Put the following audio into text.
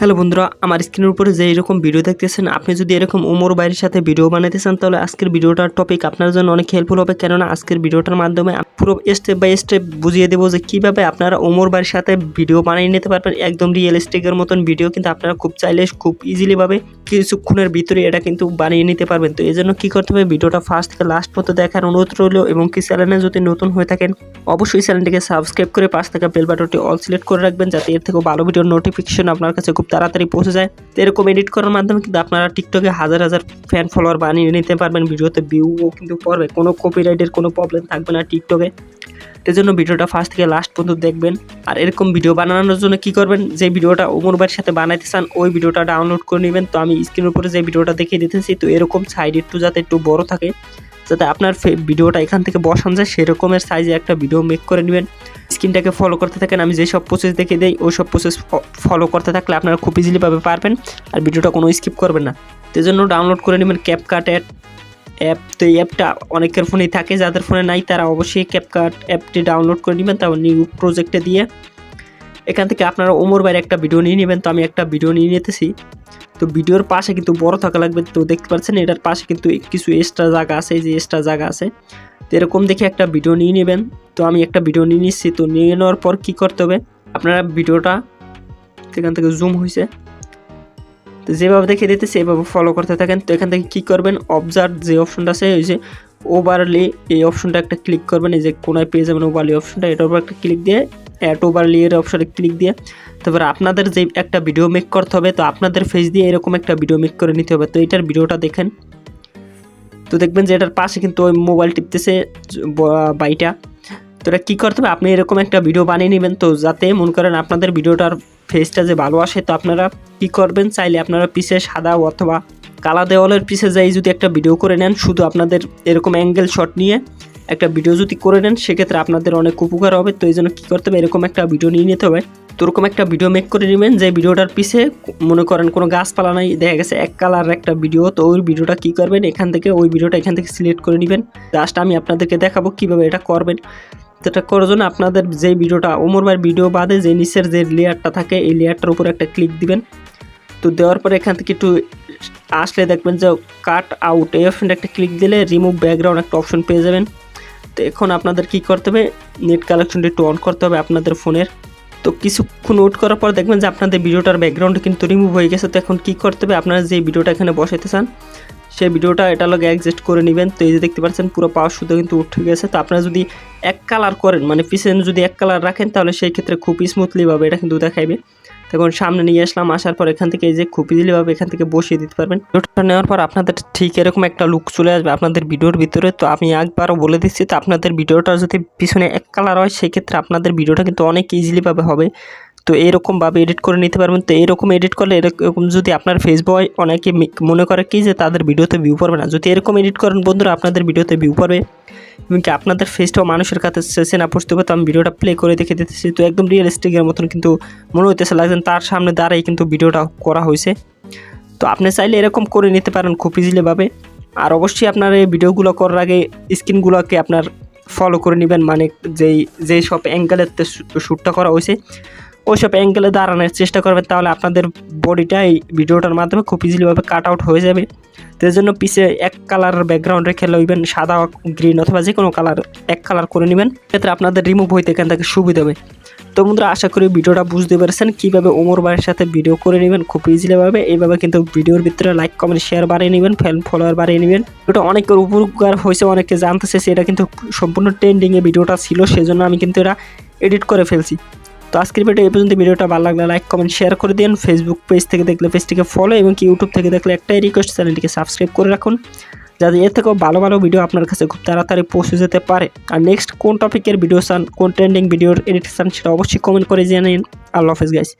Hello বন্ধুরা, আমার স্ক্রিনের উপরে যে এরকম ভিডিও দেখতেছেন, আপনি যদি এরকম ওমর বাইরের সাথে ভিডিও বানাতে চান তাহলে আজকের ভিডিওটার টপিক আপনার জন্য অনেক হেল্পফুল হবে। কেননা আজকের ভিডিওটার মাধ্যমে পুরো স্টেপ বাই স্টেপ বুঝিয়ে দেবো যে কীভাবে আপনারা ওমর বাইরের সাথে ভিডিও বানিয়ে নিতে পারবেন। একদম রিয়েলিস্টিকের মতন ভিডিও কিন্তু আপনারা খুব চাইলে খুব ইজিলিভাবে কিছুক্ষণের ভিতরে এটা কিন্তু বানিয়ে নিতে পারবেন। তো এই জন্য কী করতে হবে, ভিডিওটা ফার্স্ট থেকে লাস্ট পর্যন্ত দেখার অনুরোধ রইল। এবং কি চ্যানেলে যদি নতুন হয়ে থাকেন অবশ্যই চ্যানেলটিকে সাবস্ক্রাইব করে পাশ থেকে বেল বাটনটি অল সিলেক্ট করে রাখবেন, যাতে এর থেকেও ভালো ভিডিওর নোটিফিকেশন আপনার কাছে খুব তাড়াতাড়ি পৌঁছে যায়। তো এরকম এডিট করার মাধ্যমে কিন্তু আপনারা টিকটকে হাজার হাজার ফ্যান ফলোয়ার বানিয়ে নিতে পারবেন। ভিডিওতে ভিউও কিন্তু পড়বে, কোনো কপিরাইটের কোনো প্রবলেম থাকবে না টিকটকে। এই জন্য ভিডিওটা ফার্স্ট থেকে লাস্ট পর্যন্ত দেখবেন। আর এরকম ভিডিও বানানোর জন্য কি করবেন, যে ভিডিওটা ওমর ভাইয়ের সাথে বানাইতে চান ওই ভিডিওটা ডাউনলোড করে নেবেন। তো আমি স্ক্রিনের উপরে যে ভিডিওটা দেখিয়ে দিতেছি, তো এরকম সাইড একটু যাতে একটু বড় থাকে, যাতে আপনার ভিডিওটা এখান থেকে বসানো যায় সেরকমের সাইজে একটা ভিডিও মেক করে নেবেন। স্ক্রিনটাকে ফলো করতে থাকেন, আমি যেসব প্রসেস দেখে দিই ওই সব প্রসেস ফলো করতে থাকলে আপনারা খুব ইজিলিভাবে পারবেন আর ভিডিওটা কোনো স্কিপ করবেন না। তো জন্য ডাউনলোড করে নেবেন ক্যাপকাট অ্যাপ। তো এই অ্যাপটা অনেকের ফোনেই থাকে, যাদের ফোনে নাই তারা অবশ্যই ক্যাপকাট অ্যাপটি ডাউনলোড করে নেবেন। তারপর নিউ প্রজেক্টে দিয়ে এখান থেকে আপনারা ওমর ভাইয়ের একটা ভিডিও নিয়ে নেবেন। তো আমি একটা ভিডিও নিয়ে নিতেছি। তো ভিডিওর পাশে কিন্তু বড় থাকা লাগবে। তো দেখতে পাচ্ছেন এটার পাশে কিন্তু কিছু এক্সট্রা জায়গা আছে, এই যে এক্সট্রা জায়গা আছে। তো এরকম দেখে একটা ভিডিও নিয়ে নেবেন। তো আমি একটা ভিডিও নিয়ে নিচ্ছি। তো নিয়ে নেওয়ার পর কী করতে হবে, আপনারা ভিডিওটা এখান থেকে জুম হয়েছে, তো যেভাবে দেখে দিতেছে এভাবে ফলো করতে থাকেন। তো এখান থেকে কী করবেন, অবজার্ভ যে অপশনটা আছে ওই যে ওভারলি, এই অপশনটা একটা ক্লিক করবেন। এই যে কোনায় পেয়ে যাবেন ওভারলি অপশনটা, এটার উপর একটা ক্লিক দিয়ে অ্যাড ওভারলি এর অপশনে ক্লিক দিয়ে তারপর আপনাদের যে একটা ভিডিও মেক করতে হবে, তো আপনাদের ফেস দিয়ে এরকম একটা ভিডিও মেক করে নিতে হবে। তো এটার ভিডিওটা দেখেন, তো দেখবেন যে এটার পাশে কিন্তু ওই মোবাইল টিপতেছে বাইটা। তো এটা কী করতে হবে, আপনি এরকম একটা ভিডিও বানিয়ে নেবেন। তো যাতে মনে করেন আপনাদের ভিডিওটার ফেসটা যে ভালো আসে, তো আপনারা কী করবেন, চাইলে আপনারা পিছে সাদা অথবা কালা দেওয়ালের পিছে যাই যদি একটা ভিডিও করে নেন, শুধু আপনাদের এরকম অ্যাঙ্গেল শট নিয়ে একটা ভিডিও যদি করে নেন সেক্ষেত্রে আপনাদের অনেক উপকার হবে। তো এই জন্য কী করতে হবে, এরকম একটা ভিডিও নিয়ে নিতে হবে। তো ওরকম একটা ভিডিও মেক করে নেবেন যে ভিডিওটার পিছে মনে করেন কোনো গাছপালা নাই, দেখা গেছে এক কালার একটা ভিডিও। তো ওই ভিডিওটা কী করবেন, এখান থেকে ওই ভিডিওটা এখান থেকে সিলেক্ট করে নেবেন। জাস্ট আমি আপনাদেরকে দেখাবো কীভাবে এটা করবেন। তো এটা করার জন্য আপনাদের যে ভিডিওটা ওমর ভাইয়ের ভিডিও বাদে যে নিচের যে লেয়ারটা থাকে এই লেয়ারটার উপর একটা ক্লিক দিবেন। তো দেওয়ার পরে এখান থেকে একটু আসলে দেখবেন যে কাট আউট এই অপশনটা একটা ক্লিক দিলে রিমুভ ব্যাকগ্রাউন্ড একটা অপশন পেয়ে যাবেন। তো এখন আপনাদের কী করতে হবে, নেট কালেকশনটি একটু অন করতে হবে আপনাদের ফোনের। তো কিছুক্ষণ ওয়েট করার পর দেখবেন যে আপনাদের ভিডিওটার ব্যাকগ্রাউন্ড কিন্তু রিমুভ হয়ে গেছে। তো এখন কী করতে হবে, আপনারা যে ভিডিওটা এখানে বসাইতে চান সেই ভিডিওটা এটা লগে অ্যাডজাস্ট করে নেবেন। তো এই যে দেখতে পাচ্ছেন পুরো পাওয়ার শুদ্ধ কিন্তু উঠে গেছে। তো আপনারা যদি এক কালার করেন, মানে পিছনে যদি এক কালার রাখেন, তাহলে সেই ক্ষেত্রে খুব স্মুথলিভাবে এটা কিন্তু দেখাইবে। তখন সামনে নিয়ে আসলাম, আসার পর এখান থেকে এই যে খুব ইজিলিভাবে এখান থেকে বসিয়ে দিতে পারবেন। ভিডিওটা নেওয়ার পর আপনাদের ঠিক এরকম একটা লুক চলে আসবে আপনাদের ভিডিওর ভিতরে। তো আমি একবারও বলে দিচ্ছি, তো আপনাদের ভিডিওটা যদি পিছনে এক কালার হয় সেক্ষেত্রে আপনাদের ভিডিওটা কিন্তু অনেক ইজিলিভাবে হবে। তো এরকমভাবে এডিট করে নিতে পারবেন। তো এরকম এডিট করলে এরকম যদি আপনার ফেসবুক অনেকে মনে করে কি যে তাদের ভিডিওতে ভিউ পড়বে না, যদি এরকম এডিট করেন বন্ধুরা আপনাদের ভিডিওতে ভিউ পড়বে এবং কি আপনাদের ফেসটাও মানুষের কাছে শেষে না পৌঁছতে হবে। তো আমি ভিডিওটা প্লে করে দেখে দিতেছি। তো একদম রিয়েলিস্টিকের মতন কিন্তু মনে হইতেছে, লাগছেন তার সামনে দাঁড়াই কিন্তু ভিডিওটা করা হয়েছে। তো আপনি চাইলে এরকম করে নিতে পারেন খুব ইজিলিভাবে। আর অবশ্যই আপনার এই ভিডিওগুলো করার আগে স্ক্রিনগুলোকে আপনার ফলো করে নেবেন, মানে যেই সব অ্যাঙ্গেলের শ্যুটটা করা হয়েছে ওই সব অ্যাঙ্গেলে দাঁড়ানোর চেষ্টা করবেন, তাহলে আপনাদের বডিটা এই ভিডিওটার মাধ্যমে খুব ইজিলিভাবে কাট আউট হয়ে যাবে। তো এর জন্য পিছে এক কালার ব্যাকগ্রাউন্ড রেখে লইবেন, সাদা গ্রিন অথবা যে কোনো কালার এক কালার করে নেবেন, ক্ষেত্রে আপনাদের রিমুভ হইতে এখান থেকে সুবিধা হবে। তো বন্ধুরা আশা করি ভিডিওটা বুঝতে পেরেছেন কীভাবে ওমর ভাইয়ের সাথে ভিডিও করে নেবেন খুব ইজিলিভাবে। এইভাবে কিন্তু ভিডিওর ভিতরে লাইক কমেন্ট শেয়ার বাড়িয়ে নেবেন, ফ্যান ফলোয়ার বাড়িয়ে নেবেন। ভিডিওটা অনেকের উপকার হয়েছে, অনেকে জানতে চেয়েছে, এটা কিন্তু সম্পূর্ণ ট্রেন্ডিংয়ে ভিডিওটা ছিল, সেজন্য আমি কিন্তু এটা এডিট করে ফেলছি। তো আজকের ভিডিও এই পর্যন্ত। ভিডিওটা ভালো লাগলে লাইক কমেন্ট শেয়ার করে দিন। ফেসবুক পেজ থেকে দেখলে পেজটিকে ফলো এবং কি ইউটিউব থেকে দেখলে একটাই রিকোয়েস্ট, চ্যানেলটিকে সাবস্ক্রাইব করে রাখুন, যাতে এর থেকেও ভালো ভালো ভিডিও আপনার কাছে খুব তাড়াতাড়ি পৌঁছে যেতে পারে। আর নেক্সট কোন টপিকের ভিডিও চান, কোন ট্রেন্ডিং ভিডিওর এডিট চান সেটা অবশ্যই কমেন্ট করে জানিয়ে। আল্লাহ হাফেজ গাইস।